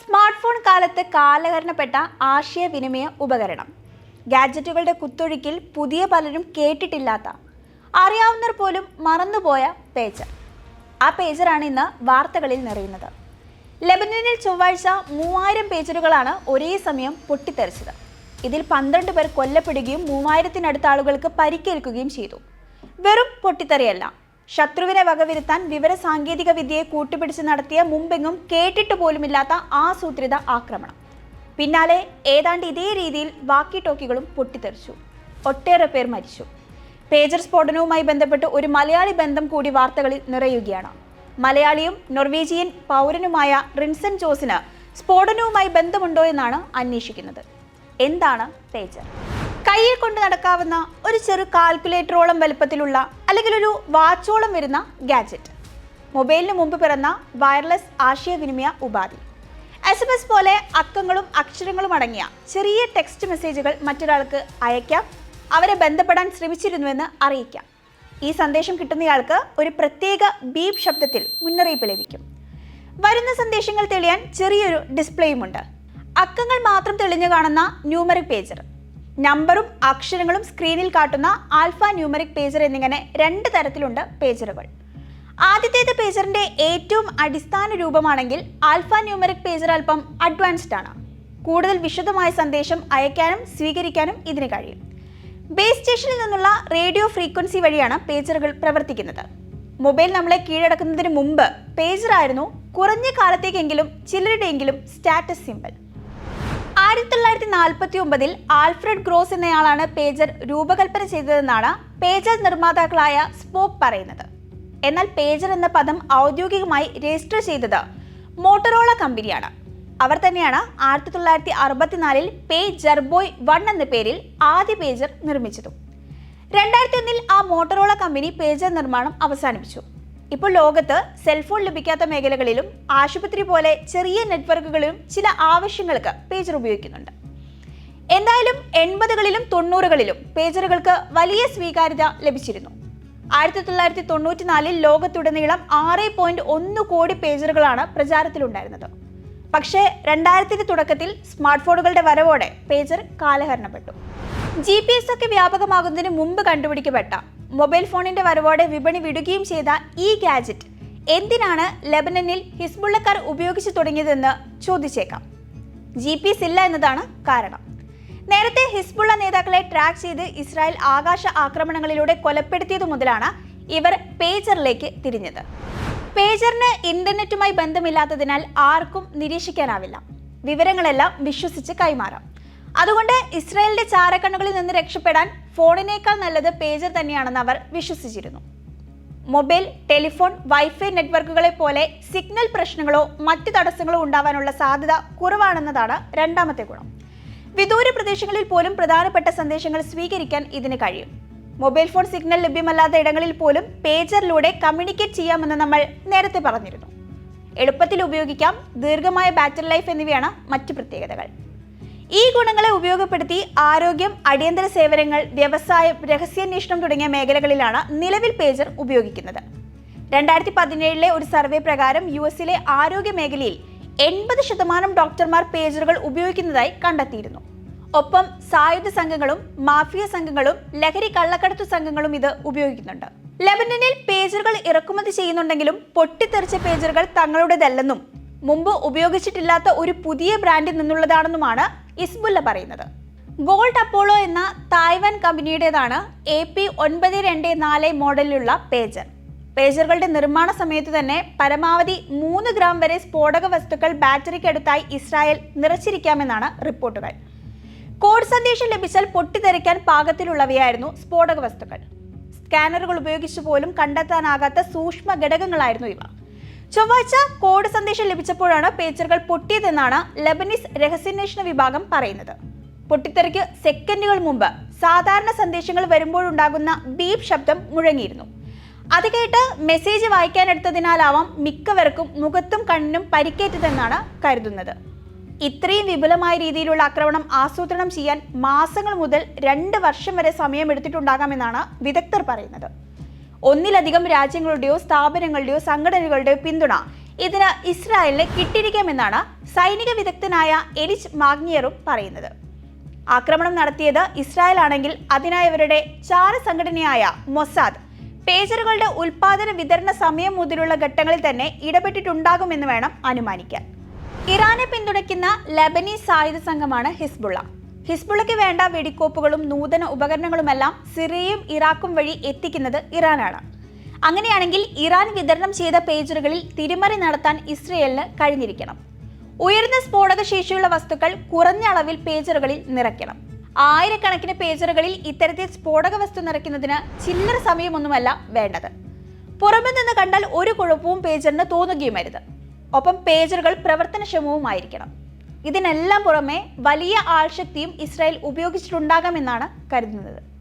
Smart phone കാലത്ത് കാലഹരണപ്പെട്ട ആശയവിനിമയ ഉപകരണം. ഗാഡ്ജറ്റുകളുടെ കുത്തൊഴുക്കിൽ പുതിയ പലരും കേട്ടിട്ടില്ലാത്ത, അറിയാവുന്നവർ പോലും മറന്നുപോയ പേജർ. ആ പേജറാണ് ഇന്ന് വാർത്തകളിൽ നിറയുന്നത്. ലെബനനിൽ ചൊവ്വാഴ്ച 3000 പേജറുകളാണ് ഒരേ സമയം പൊട്ടിത്തെറിച്ചത്. ഇതിൽ 12 പേർ കൊല്ലപ്പെടുകയും 3000-നടുത്ത ആളുകൾക്ക് പരിക്കേൽക്കുകയും ചെയ്തു. വെറും പൊട്ടിത്തെറിയല്ല, ശത്രുവിനെ വകവരുത്താൻ വിവര സാങ്കേതിക വിദ്യയെ കൂട്ടുപിടിച്ച് നടത്തിയ മുമ്പെങ്ങും കേട്ടിട്ട് പോലുമില്ലാത്ത ആസൂത്രിത ആക്രമണം. പിന്നാലെ ഏതാണ്ട് ഇതേ രീതിയിൽ വാക്കി ടോക്കികളും പൊട്ടിത്തെറിച്ചു. ഒട്ടേറെ പേർ മരിച്ചു. പേജർ സ്ഫോടനവുമായി ബന്ധപ്പെട്ട് ഒരു മലയാളി ബന്ധം കൂടി വാർത്തകളിൽ നിറയുകയാണ്. മലയാളിയും നോർവീജിയൻ പൗരനുമായ റിൻസൺ ജോസിന് സ്ഫോടനവുമായി ബന്ധമുണ്ടോ എന്നാണ് അന്വേഷിക്കുന്നത്. എന്താണ് പേജർ? കയ്യിൽ കൊണ്ട് നടക്കാവുന്ന ഒരു ചെറു കാൽക്കുലേറ്ററോളം വലുപ്പത്തിലുള്ള അല്ലെങ്കിൽ ഒരു വാച്ചോളം വരുന്ന ഗാഡ്ജറ്റ്. മൊബൈലിന് മുമ്പ് പിറന്ന വയർലെസ് ആശയവിനിമയ ഉപാധി. SMS പോലെ അക്കങ്ങളും അക്ഷരങ്ങളും അടങ്ങിയ ചെറിയ ടെക്സ്റ്റ് മെസ്സേജുകൾ മറ്റൊരാൾക്ക് അയക്കാം, അവരെ ബന്ധപ്പെടാൻ ശ്രമിച്ചിരുന്നുവെന്ന് അറിയിക്കാം. ഈ സന്ദേശം കിട്ടുന്നയാൾക്ക് ഒരു പ്രത്യേക ബീപ് ശബ്ദത്തിൽ മുന്നറിയിപ്പ് ലഭിക്കും. വരുന്ന സന്ദേശങ്ങൾ തെളിയാൻ ചെറിയൊരു ഡിസ്പ്ലേയുമുണ്ട്. അക്കങ്ങൾ മാത്രം തെളിഞ്ഞു കാണുന്ന ന്യൂമറിക് പേജർ, നമ്പറും അക്ഷരങ്ങളും സ്ക്രീനിൽ കാട്ടുന്ന ആൽഫ ന്യൂമറിക് പേജർ എന്നിങ്ങനെ 2 തരത്തിലുണ്ട് പേജറുകൾ. ആദ്യത്തേത് പേജറിന്റെ ഏറ്റവും അടിസ്ഥാന രൂപമാണെങ്കിൽ ആൽഫ ന്യൂമറിക് പേജർ അല്പം അഡ്വാൻസ്ഡ് ആണ്. കൂടുതൽ വിശദമായ സന്ദേശം അയക്കാനും സ്വീകരിക്കാനും ഇതിന് കഴിയും. ബേസ് സ്റ്റേഷനിൽ നിന്നുള്ള റേഡിയോ ഫ്രീക്വൻസി വഴിയാണ് പേജറുകൾ പ്രവർത്തിക്കുന്നത്. മൊബൈൽ നമ്മളെ കീഴടക്കുന്നതിന് മുമ്പ് പേജറായിരുന്നു കുറഞ്ഞ കാലത്തേക്കെങ്കിലും ചിലരുടെയെങ്കിലും സ്റ്റാറ്റസ് സിംബൽ. 1949-ൽ ആൽഫ്രഡ് ഗ്രോസ് എന്നയാളാണ് പേജർ രൂപകൽപ്പന ചെയ്തതെന്നാണ് പേജർ നിർമ്മാതാക്കളായ സ്പോക്ക് പറയുന്നത്. എന്നാൽ പേജർ എന്ന പദം ഔദ്യോഗികമായി രജിസ്റ്റർ ചെയ്തത് മോട്ടറോള കമ്പനിയാണ്. അവർ തന്നെയാണ് 1964-ൽ പേജർ ബോയ് 1 എന്ന പേരിൽ ആദ്യ പേജർ നിർമ്മിച്ചതും. 2001-ൽ ആ മോട്ടറോള കമ്പനി പേജർ നിർമ്മാണം അവസാനിപ്പിച്ചു. ഇപ്പോൾ ലോകത്ത് സെൽഫോൺ ലഭിക്കാത്ത മേഖലകളിലും ആശുപത്രി പോലെ ചെറിയ നെറ്റ്വർക്കുകളിലും ചില ആവശ്യങ്ങൾക്ക് പേജർ ഉപയോഗിക്കുന്നുണ്ട്. എന്തായാലും 80കളിലും 90കളിലും പേജറുകൾക്ക് വലിയ സ്വീകാര്യത ലഭിച്ചിരുന്നു. 1994-ൽ ലോകത്തുടനീളം 6.1 കോടി പേജറുകളാണ് പ്രചാരത്തിലുണ്ടായിരുന്നത്. പക്ഷേ 2000-ന്റെ തുടക്കത്തിൽ സ്മാർട്ട് ഫോണുകളുടെ വരവോടെ പേജർ കാലഹരണപ്പെട്ടു. GPS ഒക്കെ വ്യാപകമാകുന്നതിന് മുമ്പ് കണ്ടുപിടിക്കപ്പെട്ട മൊബൈൽ ഫോണിന്റെ വരവോടെ വിപണി വിടുകയും ചെയ്ത ഈ ഗാഡ്ജറ്റ് എന്തിനാണ് ലെബനനിൽ ഹിസ്ബുള്ളക്കാർ ഉപയോഗിച്ചു തുടങ്ങിയതെന്ന് ചോദിച്ചേക്കാം. GPS ഇല്ല എന്നതാണ് കാരണം. നേരത്തെ ഹിസ്ബുള്ള നേതാക്കളെ ട്രാക്ക് ചെയ്ത് ഇസ്രായേൽ ആകാശ ആക്രമണങ്ങളിലൂടെ കൊലപ്പെടുത്തിയതു മുതലാണ് ഇവർ പേജറിലേക്ക് തിരിഞ്ഞത്. പേജറിന് ഇന്റർനെറ്റുമായി ബന്ധമില്ലാത്തതിനാൽ ആർക്കും നിരീക്ഷിക്കാനാവില്ല. വിവരങ്ങളെല്ലാം വിശ്വസിച്ച് കൈമാറാം. അതുകൊണ്ട് ഇസ്രായേലിന്റെ ചാരക്കണ്ണുകളിൽ നിന്ന് രക്ഷപ്പെടാൻ ഫോണിനേക്കാൾ നല്ലത് പേജർ തന്നെയാണെന്ന് അവർ വിശ്വസിച്ചിരുന്നു. മൊബൈൽ, ടെലിഫോൺ, വൈഫൈ നെറ്റ്വർക്കുകളെ പോലെ സിഗ്നൽ പ്രശ്നങ്ങളോ മറ്റ് തടസ്സങ്ങളോ ഉണ്ടാവാനുള്ള സാധ്യത കുറവാണെന്നതാണ് രണ്ടാമത്തെ ഗുണം. വിദൂര പ്രദേശങ്ങളിൽ പോലും പ്രധാനപ്പെട്ട സന്ദേശങ്ങൾ സ്വീകരിക്കാൻ ഇതിന് കഴിയും. മൊബൈൽ ഫോൺ സിഗ്നൽ ലഭ്യമല്ലാത്ത ഇടങ്ങളിൽ പോലും പേജറിലൂടെ കമ്മ്യൂണിക്കേറ്റ് ചെയ്യാമെന്ന് നമ്മൾ നേരത്തെ പറഞ്ഞിരുന്നു. എളുപ്പത്തിൽ ഉപയോഗിക്കാം, ദീർഘമായ ബാറ്ററി ലൈഫ് എന്നിവയാണ് മറ്റു പ്രത്യേകതകൾ. ഈ ഗുണങ്ങളെ ഉപയോഗപ്പെടുത്തി ആരോഗ്യം, അടിയന്തര സേവനങ്ങൾ, വ്യവസായം, രഹസ്യാന്വേഷണം തുടങ്ങിയ മേഖലകളിലാണ് നിലവിൽ പേജർ ഉപയോഗിക്കുന്നത്. 2017-ലെ ഒരു സർവേ പ്രകാരം US-ലെ ആരോഗ്യ മേഖലയിൽ 80% ഡോക്ടർമാർ പേജറുകൾ ഉപയോഗിക്കുന്നതായി കണ്ടെത്തിയിരുന്നു. ഒപ്പം സായുധ സംഘങ്ങളും മാഫിയ സംഘങ്ങളും ലഹരി കള്ളക്കടത്തു സംഘങ്ങളും ഇത് ഉപയോഗിക്കുന്നുണ്ട്. ലെബനനിൽ പേജറുകൾ ഇറക്കുമതി ചെയ്യുന്നുണ്ടെങ്കിലും പൊട്ടിത്തെറിച്ച പേജറുകൾ തങ്ങളുടേതല്ലെന്നും മുമ്പ് ഉപയോഗിച്ചിട്ടില്ലാത്ത ഒരു പുതിയ ബ്രാൻഡിൽ നിന്നുള്ളതാണെന്നുമാണ് ഹിസ്ബുള്ള പറയുന്നത്. ഗോൾഡ് അപ്പോളോ എന്ന തായ്വാൻ കമ്പനിയുടേതാണ് AP924 മോഡലിലുള്ള പേജർ. പേജറുകളുടെ നിർമ്മാണ സമയത്ത് തന്നെ പരമാവധി 3 ഗ്രാം വരെ സ്ഫോടക വസ്തുക്കൾ ബാറ്ററിക്കടുത്തായി ഇസ്രായേൽ നിറച്ചിരിക്കാമെന്നാണ് റിപ്പോർട്ടുകൾ. കോഡ് സന്ദേശം ലഭിച്ചാൽ പൊട്ടിത്തെറിക്കാൻ പാകത്തിലുള്ളവയായിരുന്നു സ്ഫോടക വസ്തുക്കൾ. സ്കാനറുകൾ ഉപയോഗിച്ചു പോലും കണ്ടെത്താനാകാത്ത സൂക്ഷ്മ ഘടകങ്ങളായിരുന്നു ഇവ. ചൊവ്വാഴ്ച കോഡ് സന്ദേശം ലഭിച്ചപ്പോഴാണ് പേജറുകൾ പൊട്ടിയതെന്നാണ് ലെബനീസ് രഹസ്യാന്വേഷണ വിഭാഗം പറയുന്നത്. പൊട്ടിത്തെറിക്ക് സെക്കൻഡുകൾ മുമ്പ് സാധാരണ സന്ദേശങ്ങൾ വരുമ്പോഴുണ്ടാകുന്ന ബീപ് ശബ്ദം മുഴങ്ങിയിരുന്നു. അത് കേട്ട് മെസ്സേജ് വായിക്കാനെടുത്തതിനാലാവാം മിക്കവർക്കും മുഖത്തും കണ്ണിനും പരിക്കേറ്റതെന്നാണ് കരുതുന്നത്. ഇത്രയും വിപുലമായ രീതിയിലുള്ള ആക്രമണം ആസൂത്രണം ചെയ്യാൻ മാസങ്ങൾ മുതൽ 2 വർഷം വരെ സമയമെടുത്തിട്ടുണ്ടാകാമെന്നാണ് വിദഗ്ധർ പറയുന്നത്. ഒന്നിലധികം രാജ്യങ്ങളുടെയോ സ്ഥാപനങ്ങളുടെയോ സംഘടനകളുടെയോ പിന്തുണ ഇതിന് ഇസ്രായേലിന് കിട്ടിയിരിക്കാമെന്നാണ് സൈനിക വിദഗ്ധനായ എലിച്ച് മാഗ്നിയറും പറയുന്നത്. ആക്രമണം നടത്തിയത് ഇസ്രായേൽ ആണെങ്കിൽ അതിനായവരുടെ ചാര സംഘടനയായ മൊസാദ് പേജറുകളുടെ ഉൽപാദന വിതരണ സമയം മുതലുള്ള ഘട്ടങ്ങളിൽ തന്നെ ഇടപെട്ടിട്ടുണ്ടാകുമെന്ന് വേണം അനുമാനിക്കാൻ. ഇറാനെ പിന്തുണയ്ക്കുന്ന ലബനീസ് സായുധ സംഘമാണ് ഹിസ്ബുള്ള. ഹിസ്ബുള്ളയ്ക്ക് വേണ്ട വെടിക്കോപ്പുകളും നൂതന ഉപകരണങ്ങളുമെല്ലാം സിറിയയും ഇറാഖും വഴി എത്തിക്കുന്നത് ഇറാനാണ്. അങ്ങനെയാണെങ്കിൽ ഇറാൻ വിതരണം ചെയ്ത പേജറുകളിൽ തിരിമറി നടത്താൻ ഇസ്രയേലിന് കഴിഞ്ഞിരിക്കണം. ഉയർന്ന സ്ഫോടക ശേഷിയുള്ള വസ്തുക്കൾ കുറഞ്ഞ അളവിൽ പേജറുകളിൽ നിറയ്ക്കണം. ആയിരക്കണക്കിന് പേജറുകളിൽ ഇത്തരത്തിൽ സ്ഫോടക വസ്തു നിറയ്ക്കുന്നതിന് ചില്ലറ സമയമൊന്നുമല്ല വേണ്ടത്. പുറമെ നിന്ന് കണ്ടാൽ ഒരു കുഴപ്പവും പേജറിന് തോന്നുകയുമരുത്. ഒപ്പം പേജറുകൾ പ്രവർത്തനക്ഷമവുമായിരിക്കണം. ഇതിനെല്ലാം പുറമെ വലിയ ആൾശക്തിയും ഇസ്രായേൽ ഉപയോഗിച്ചിട്ടുണ്ടാകാമെന്നാണ് കരുതുന്നത്.